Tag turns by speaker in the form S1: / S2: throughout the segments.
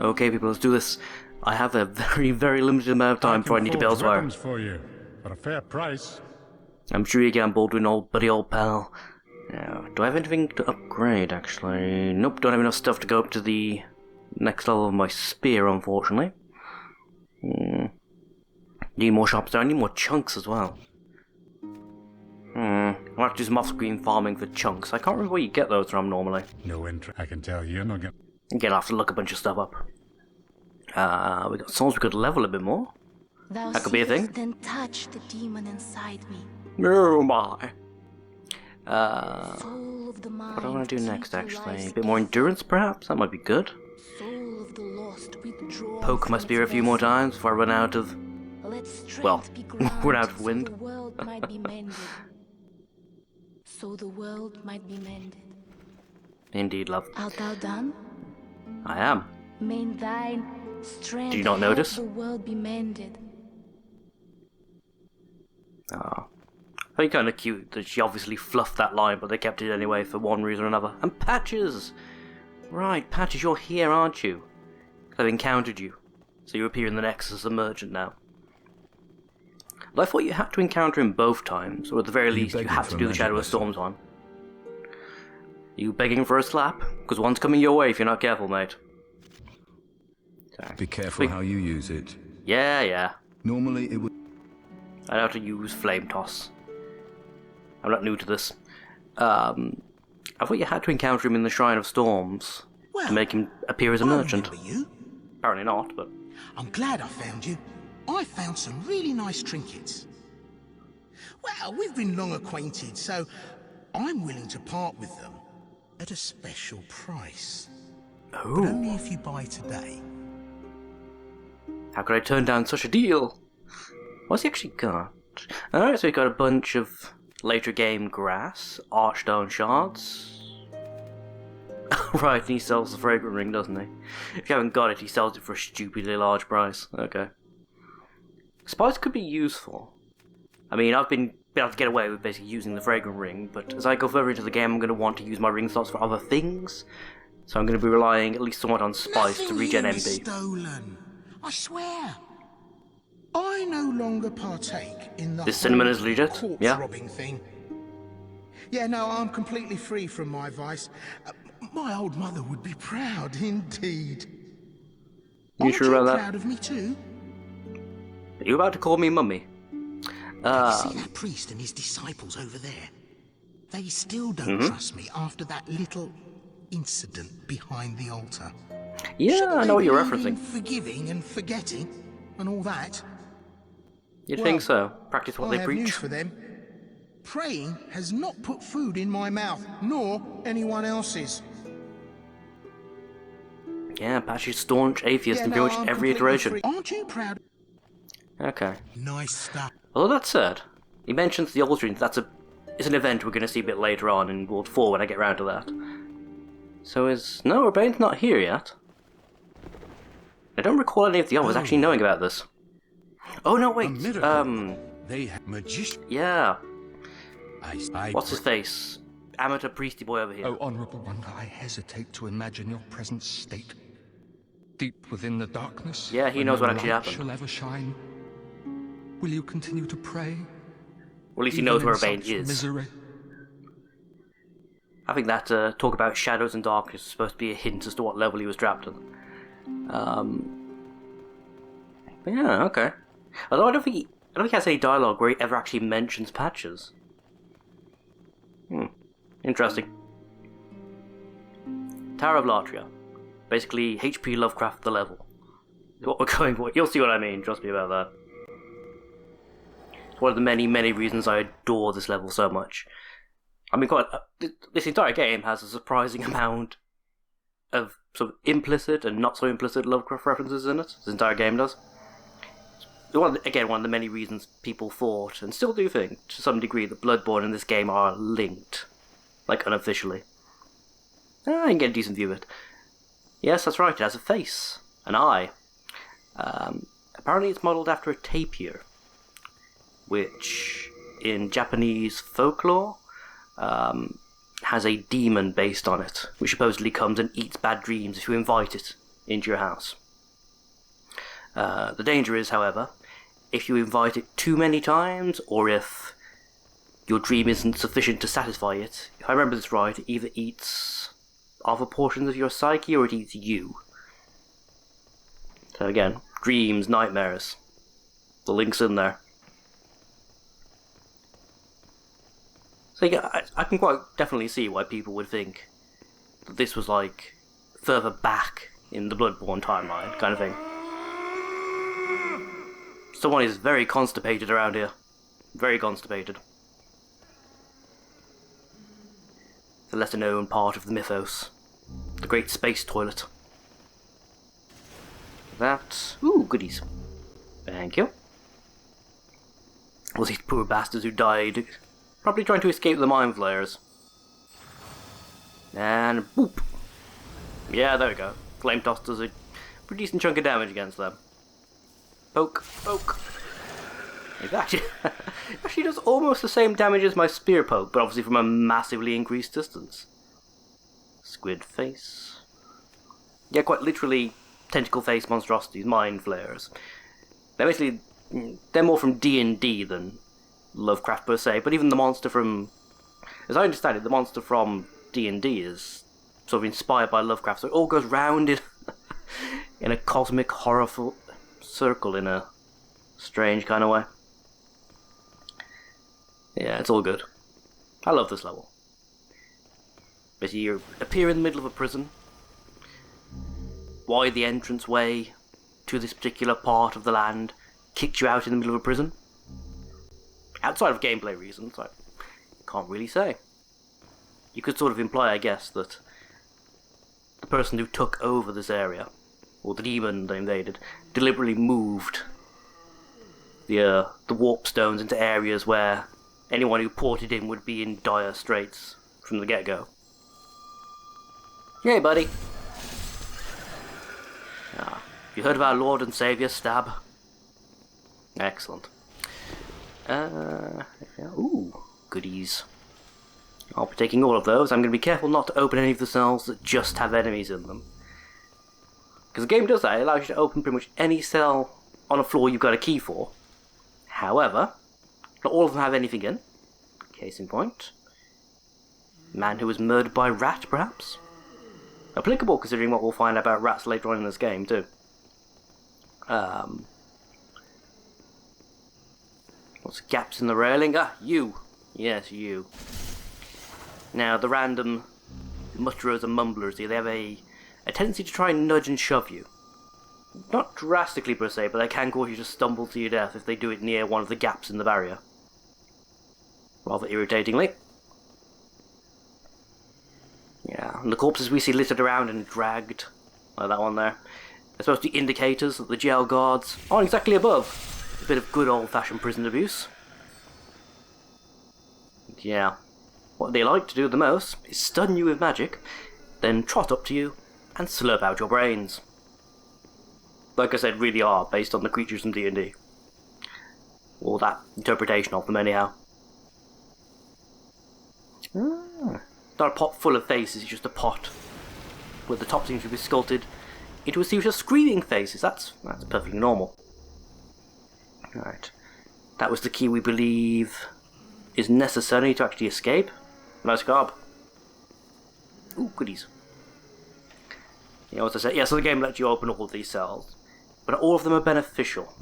S1: Okay, people, let's do this. I have a very, very limited amount of time before I need to be elsewhere.
S2: For you, at a fair price.
S1: I'm sure you get on board with an old buddy old pal. Now, do I have anything to upgrade, actually? Nope, don't have enough stuff to go up to the next level of my spear, unfortunately. Need more shops there, I need more chunks as well. I'll have to do some off-screen farming for chunks. I can't remember where you get those from normally.
S2: No interest. I can tell you're not getting...
S1: Again, I'll have to look a bunch of stuff up. We got souls we could level a bit more. That could be a thing.
S3: Then touch the demon inside me.
S1: Oh my.
S3: Soul of the mind,
S1: What do I want to do next, actually? A bit more endurance, perhaps? That might be good.
S3: Soul of the lost withdraws
S1: Poke my
S3: from
S1: spear a
S3: its
S1: few more
S3: vessel.
S1: times before I run out of...
S3: Let strength
S1: well,
S3: be granted
S1: run out of
S3: so
S1: wind.
S3: the world might be mended. So the world might be mended.
S1: Indeed, love.
S3: Art thou done?
S1: I am.
S3: May thine strength
S1: Did you not
S3: help
S1: notice?
S3: the world be mended.
S1: Oh. I think kind of cute that she obviously fluffed that line, but they kept it anyway for one reason or another. And Patches! Right, Patches, you're here, aren't you? 'Cause I've encountered you. So you appear in the Nexus as a merchant now. But I thought you had to encounter him both times, or at the very least you had to do the Shadow of Storms one. You begging for a slap? Because one's coming your way if you're not careful, mate. Sorry.
S4: Be careful how you use it.
S1: Yeah.
S4: Normally it would...
S1: I know how to use Flame Toss. I'm not new to this. I thought you had to encounter him in the Shrine of Storms to make him appear as a merchant.
S5: I remember you.
S1: Apparently not, but...
S5: I'm glad I found you. I found some really nice trinkets. Well, we've been long acquainted, so I'm willing to part with them at a special price. But
S1: Oh,
S5: only if you buy today.
S1: how could I turn down such a deal? What's he actually got? Alright, so he got a bunch of later game grass, archstone shards. Right, and he sells the fragrant ring, doesn't he? If you haven't got it, he sells it for a stupidly large price. Okay. Spice could be useful. I mean, I've been able to get away with basically using the fragrant ring, but as I go further into the game, I'm going to want to use my ring slots for other things. So I'm going to be relying at least somewhat on Spice to
S5: Nothing
S1: regen
S5: here is
S1: MP.
S5: stolen. I swear. I no longer partake in the
S1: This cinnamon
S5: whole
S1: is legit?
S5: corpse
S1: Yeah.
S5: robbing thing. Yeah, no, I'm completely free from my vice. My old mother would be proud, indeed.
S1: You
S5: Aren't
S1: sure about that?
S5: proud of me too?
S1: Are you about to call me mummy?
S5: You see that priest and his disciples over there? They still don't trust me after that little incident behind the altar.
S1: Yeah,
S5: Shouldn't
S1: I
S5: they
S1: know what you're
S5: believe in
S1: referencing.
S5: forgiving and forgetting and all that.
S1: You'd
S5: Well,
S1: think so. Practice what
S5: I
S1: they
S5: have news
S1: preach.
S5: for them. Praying has not put food in my mouth, nor anyone else's.
S1: Yeah, Patchy's staunch atheist in pretty much
S5: I'm
S1: every
S5: completely
S1: iteration.
S5: free. Aren't you proud?
S1: Okay.
S5: Nice stuff.
S1: Although that said, he mentions the altering. It's an event we're going to see a bit later on in World 4 when I get round to that. So no, Urbane's not here yet. I don't recall any of the others actually knowing about this. Oh no, wait.
S4: They have magician...
S1: Yeah.
S4: I...
S1: What's his face? Amateur priesty boy over here.
S6: O honourable one, I hesitate to imagine your present state. Deep within the darkness,
S1: Yeah, he
S6: where
S1: knows
S6: no
S1: what actually
S6: light
S1: happened.
S6: shall ever shine. Will you continue to pray?
S1: Well, at least he
S6: even
S1: knows where
S6: in
S1: Urbane
S6: such
S1: is.
S6: Misery?
S1: I think that talk about shadows and darkness is supposed to be a hint as to what level he was trapped in. But yeah, okay. Although I don't think he has any dialogue where he ever actually mentions Patches. Interesting. Tower of Latria. Basically, HP Lovecraft the level. Is what we're going for. You'll see what I mean, trust me about that. It's one of the many, many reasons I adore this level so much. I mean, this entire game has a surprising amount of sort of implicit and not so implicit Lovecraft references in it. This entire game does. One of the many reasons people thought, and still do think, to some degree, that Bloodborne and this game are linked. Like, unofficially. I can get a decent view of it. Yes, that's right, it has a face. An eye. Apparently it's modelled after a tapir, which, in Japanese folklore, has a demon based on it, which supposedly comes and eats bad dreams if you invite it into your house. The danger is, however, if you invite it too many times, or if your dream isn't sufficient to satisfy it. If I remember this right, it either eats other portions of your psyche, or it eats you. So again, dreams, nightmares. The link's in there. So yeah, I can quite definitely see why people would think that this was like further back in the Bloodborne timeline kind of thing. Someone is very constipated around here. Very constipated. The lesser known part of the mythos. The great space toilet. That... Ooh, goodies. Thank you. Well, these poor bastards who died, probably trying to escape the mind flayers. And boop! Yeah, there we go. Flame Toss does a pretty decent chunk of damage against them. Poke, poke. It actually does almost the same damage as my spear poke, but obviously from a massively increased distance. Squid face. Yeah, quite literally tentacle face monstrosities, mind flayers. They're basically, they're more from D&D than Lovecraft per se, but even the monster from, as I understand it, the monster from D&D is sort of inspired by Lovecraft, so it all goes round in a cosmic horrorful circle in a strange kind of way. Yeah, it's all good. I love this level. Basically, you appear in the middle of a prison. Why the entranceway to this particular part of the land kicked you out in the middle of a prison? Outside of gameplay reasons, I can't really say. You could sort of imply, I guess, that the person who took over this area, or the demon they invaded, deliberately moved the warp stones into areas where anyone who ported in would be in dire straits from the get-go. Hey, buddy. You heard of our Lord and Saviour, Stab? Excellent. Ooh, goodies. I'll be taking all of those. I'm going to be careful not to open any of the cells that just have enemies in them. Because the game does that. It allows you to open pretty much any cell on a floor you've got a key for. However, not all of them have anything in. Case in point. Man who was murdered by rat, perhaps? Applicable considering what we'll find about rats later on in this game, too. What's gaps in the railing? Ah, you! Yes, you. Now, the random mutterers and mumblers here, they have a tendency to try and nudge and shove you. Not drastically per se, but they can cause you to stumble to your death if they do it near one of the gaps in the barrier. Rather irritatingly. Yeah, and the corpses we see littered around and dragged, like that one there, they're supposed to be indicators that the jail guards aren't exactly above a bit of good old-fashioned prison abuse. Yeah, what they like to do the most is stun you with magic, then trot up to you and slurp out your brains. Like I said, really are based on the creatures from D&D. Or that interpretation of them anyhow. Not a pot full of faces, it's just a pot where the top seems to be sculpted into a series of screaming faces. That's perfectly normal. Alright. That was the key we believe is necessary to actually escape. Nice garb. Ooh, goodies. You know what I said? Yeah, so the game lets you open all of these cells, but all of them are beneficial.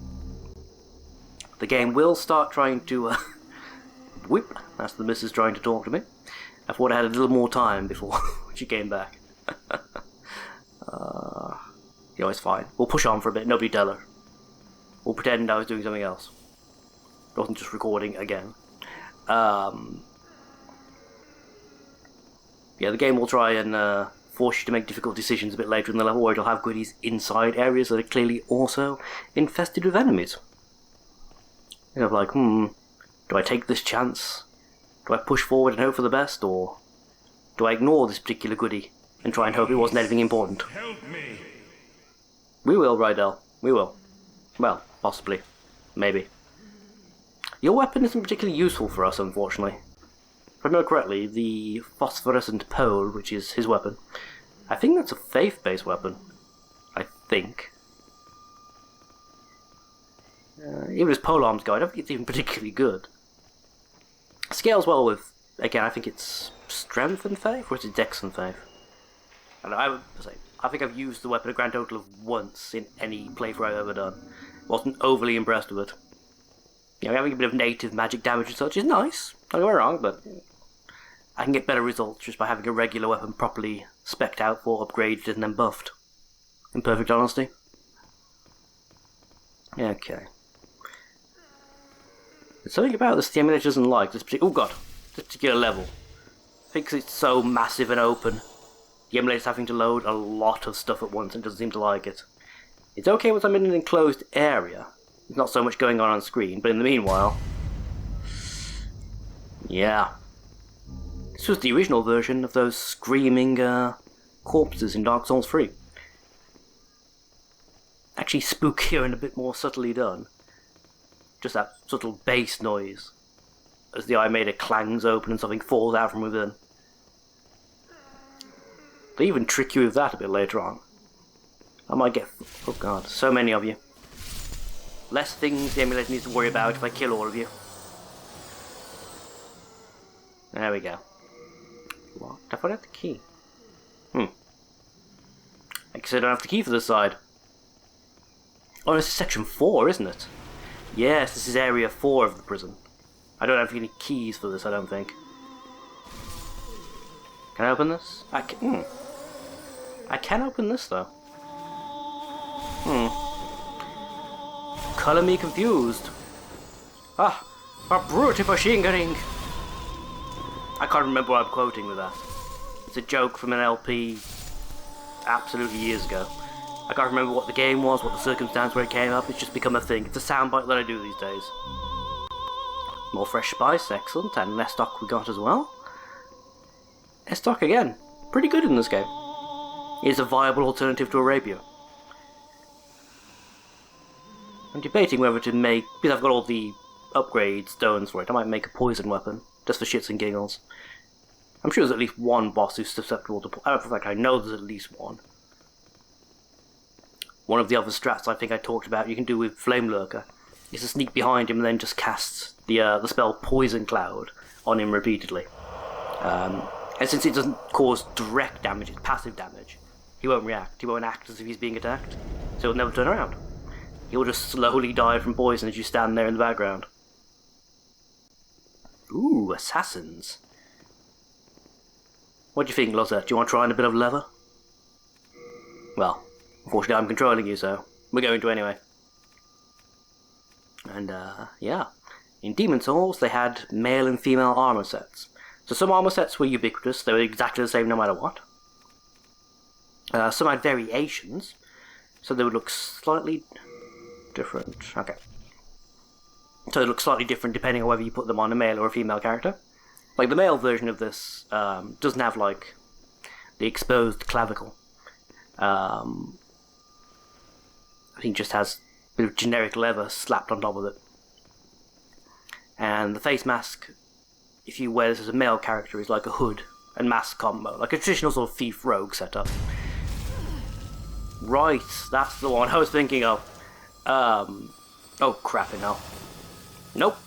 S1: The game will start trying to whip. That's the missus trying to talk to me. I thought I had a little more time before she came back. You know, it's fine. We'll push on for a bit. Nobody tell her. We'll pretend I was doing something else. I wasn't just recording again. Yeah, the game will try and force you to make difficult decisions a bit later in the level, where it'll have goodies inside areas that are clearly also infested with enemies. You're like, do I take this chance? Do I push forward and hope for the best, or do I ignore this particular goodie and try and hope it wasn't anything important?
S2: Help me!
S1: We will, Rydell. We will. Well, possibly. Maybe. Your weapon isn't particularly useful for us, unfortunately. If I remember correctly, the phosphorescent pole, which is his weapon, I think that's a faith-based weapon. think. Even as polearms go, I don't think it's even particularly good. Scales well with, again, I think it's strength and faith, or is it dex and faith? I would say, I think I've used the weapon a grand total of once in any playthrough I've ever done. Wasn't overly impressed with it. You know, having a bit of native magic damage and such is nice, don't get me wrong, but I can get better results just by having a regular weapon properly spec'd out for, upgraded, and then buffed. In perfect honesty. Okay. There's something about this the emulator doesn't like, this particular level. I think 'cause it's so massive and open, the emulator's having to load a lot of stuff at once and doesn't seem to like it. It's okay once I'm in an enclosed area. There's not so much going on screen, but in the meanwhile... Yeah. This was the original version of those screaming corpses in Dark Souls 3. Actually spookier and a bit more subtly done. Just that subtle bass noise as the eye mater clangs open and something falls out from within. They even trick you with that a bit later on. I might get... Oh god, so many of you. Less things the emulator needs to worry about if I kill all of you. There we go. What? Did I find out the key? I guess I don't have the key for this side. Oh, this is section 4, isn't it? Yes, this is area 4 of the prison. I don't have any keys for this, I don't think. Can I open this? I can open this, though. Color me confused. Ah, a brute machine gunning. I can't remember what I'm quoting with that. It's a joke from an LP absolutely years ago. I can't remember what the game was, what the circumstance where it came up. It's just become a thing. It's a soundbite that I do these days. More fresh spice, excellent, and less stock we got as well. Less stock again. Pretty good in this game. It is a viable alternative to a rapier. I'm debating whether to make, because I've got all the upgrade stones for it, I might make a poison weapon, just for shits and giggles. I'm sure there's at least one boss who's susceptible to poison. In fact, I know there's at least one. One of the other strats I think I talked about you can do with Flame Lurker is to sneak behind him and then just cast the spell Poison Cloud on him repeatedly. And since it doesn't cause direct damage, it's passive damage, he won't react. He won't act as if he's being attacked, so he'll never turn around. He'll just slowly die from poison as you stand there in the background. Ooh, assassins. What do you think, Lozette? Do you want to try on a bit of leather? Well, unfortunately I'm controlling you, so we're going to anyway. And, yeah. In Demon Souls, they had male and female armor sets. So some armor sets were ubiquitous, they were exactly the same no matter what. Some had variations, so they would look slightly different. Okay. So they look slightly different depending on whether you put them on a male or a female character. Like the male version of this doesn't have like the exposed clavicle. I think just has a bit of generic leather slapped on top of it. And the face mask, if you wear this as a male character, is like a hood and mask combo, like a traditional sort of thief rogue setup. Right, that's the one I was thinking of. Oh crap, no. Nope.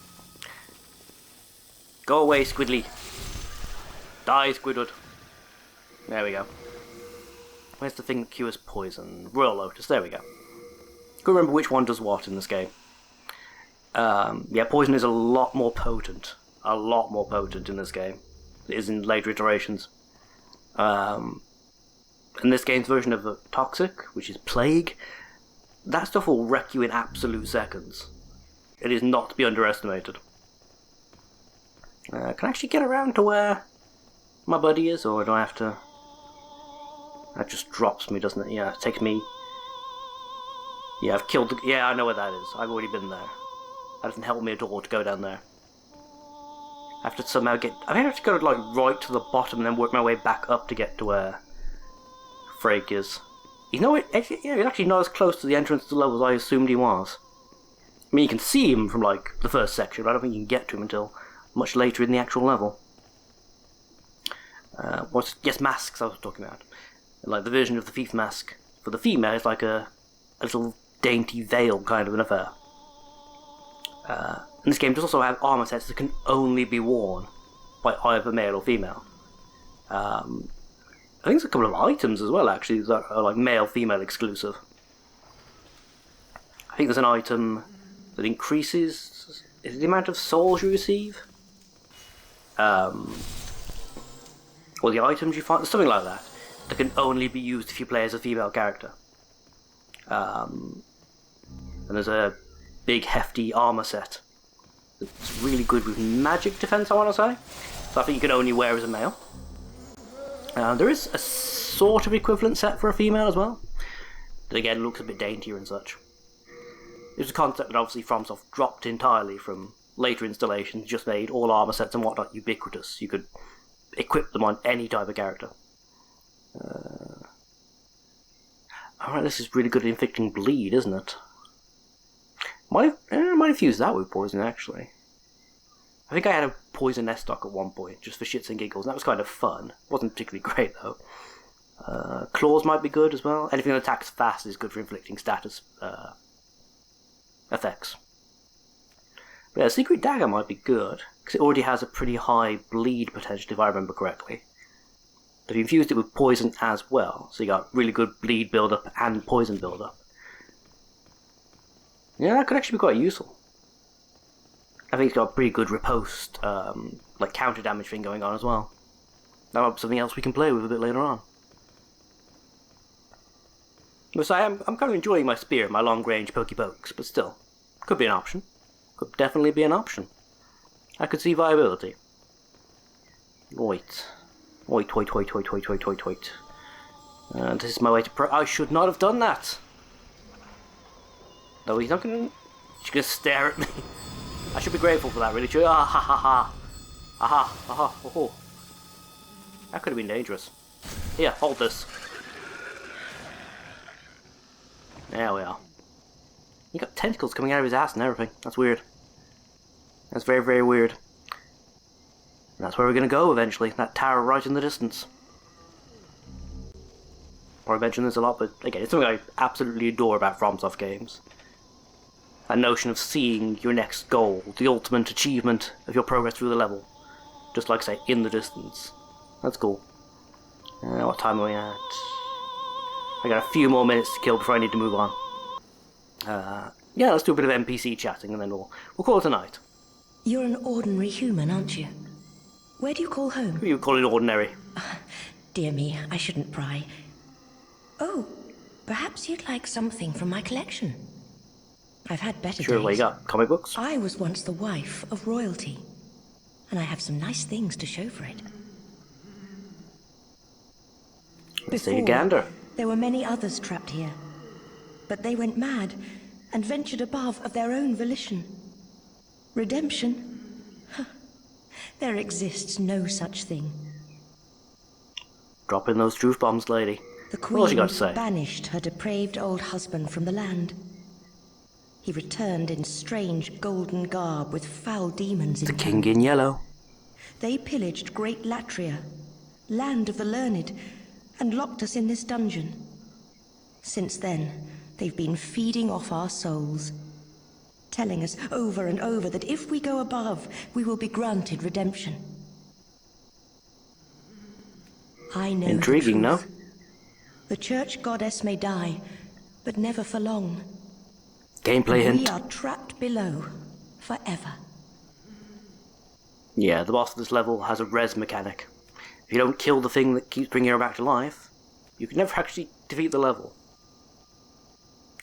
S1: Go away, Squidly. Die, Squidward. There we go. Where's the thing that cures poison? Royal Lotus, there we go. Can't remember which one does what in this game. Yeah, poison is a lot more potent. A lot more potent in this game. It is in later iterations. In this game's version of Toxic, which is Plague, that stuff will wreck you in absolute seconds. It is not to be underestimated. Can I actually get around to where my buddy is, or do I have to... That just drops me, doesn't it? Yeah, it takes me... Yeah, I've killed the... Yeah, I know where that is. I've already been there. That doesn't help me at all to go down there. I have to somehow get... I think I have to go like right to the bottom and then work my way back up to get to where Frake is. He's actually not as close to the entrance to the level as I assumed he was. I mean, you can see him from like the first section, but I don't think you can get to him until much later in the actual level. Masks I was talking about. Like the version of the thief mask For the female, it's like a little dainty veil kind of an affair. And this game does also have armor sets that can only be worn by either male or female. I think there's a couple of items as well, actually, that are like male-female exclusive. I think there's an item that increases the amount of souls you receive, or the items you find, something like that can only be used if you play as a female character. And there's a big hefty armor set that's really good with magic defense, I want to say. So I think you can only wear as a male. There is a sort of equivalent set for a female as well, that again looks a bit daintier and such. It was a concept that obviously FromSoft dropped entirely from later installations, just made all armor sets and whatnot ubiquitous. You could equip them on any type of character. Alright, this is really good at inflicting bleed, isn't it? Might have used that with poison, actually. I think I had a poison nest stock at one point, just for shits and giggles, and that was kind of fun. Wasn't particularly great, though. Claws might be good as well. Anything that attacks fast is good for inflicting status effects. But yeah, Secret Dagger might be good, because it already has a pretty high bleed potential, if I remember correctly. If you infused it with poison as well, so you got really good bleed build-up and poison build-up. Yeah, that could actually be quite useful. I think it's got a pretty good riposte, like counter damage thing going on as well. That might be something else we can play with a bit later on. So I'm kind of enjoying my spear, my long-range pokey-pokes, but still, could be an option. Could definitely be an option. I could see viability. Wait. This is my way to I should not have done that! No, he's not gonna... He's gonna stare at me. I should be grateful for that, really. Ah, ha, ha, ha. Aha, aha, oh. That could have been dangerous. Here, hold this. There we are. He got tentacles coming out of his ass and everything. That's weird. That's very, very weird. And that's where we're going to go eventually. That tower right in the distance. Probably mentioned this a lot, but again, it's something I absolutely adore about FromSoft games. That notion of seeing your next goal, the ultimate achievement of your progress through the level. Just like, say, in the distance. That's cool. What time are we at? I got a few more minutes to kill before I need to move on. Yeah, let's do a bit of NPC chatting and then we'll call it a night.
S3: You're an ordinary human, aren't you? Where do you call home?
S1: You call it ordinary.
S3: Dear me, I shouldn't pry. Oh, perhaps you'd like something from my collection. I've had better
S1: Sure,
S3: days.
S1: what you got? Comic books?
S3: I was once the wife of royalty, and I have some nice things to show for it.
S1: Let's take a gander.
S3: There were many others trapped here, but they went mad and ventured above of their own volition. Redemption? There exists no such thing.
S1: Drop in those truth bombs, lady.
S3: The
S1: What else you
S3: queen
S1: got to say?
S3: banished her depraved old husband from the land. He returned in strange golden garb with foul demons in
S1: The
S3: tow.
S1: king in yellow.
S3: They pillaged Great Latria, land of the learned, and locked us in this dungeon. Since then, they've been feeding off our souls, telling us over and over that if we go above, we will be granted redemption. I know
S1: Intriguing,
S3: the
S1: no?
S3: truth. The church goddess may die, but never for long.
S1: Gameplay
S3: We
S1: hint.
S3: are trapped below, forever.
S1: Yeah, the boss of this level has a res mechanic. If you don't kill the thing that keeps bringing her back to life, you can never actually defeat the level.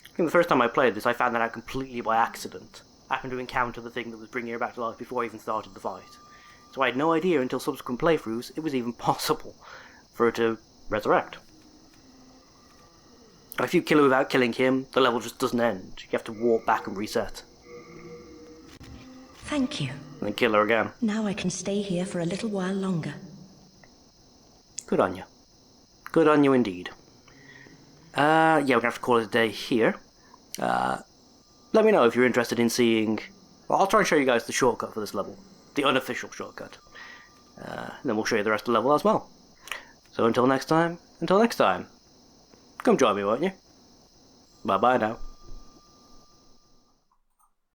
S1: I think the first time I played this, I found that out completely by accident. I happened to encounter the thing that was bringing her back to life before I even started the fight. So I had no idea until subsequent playthroughs it was even possible for her to resurrect. And if you kill her without killing him, the level just doesn't end. You have to walk back and reset.
S3: Thank you.
S1: And then kill her again.
S3: Now I can stay here for a little while longer.
S1: Good on you. Good on you indeed. Yeah, we're gonna have to call it a day here. Let me know if you're interested in seeing... Well, I'll try and show you guys the shortcut for this level. The unofficial shortcut. Then we'll show you the rest of the level as well. So until next time, Come join me, won't you? Bye bye now.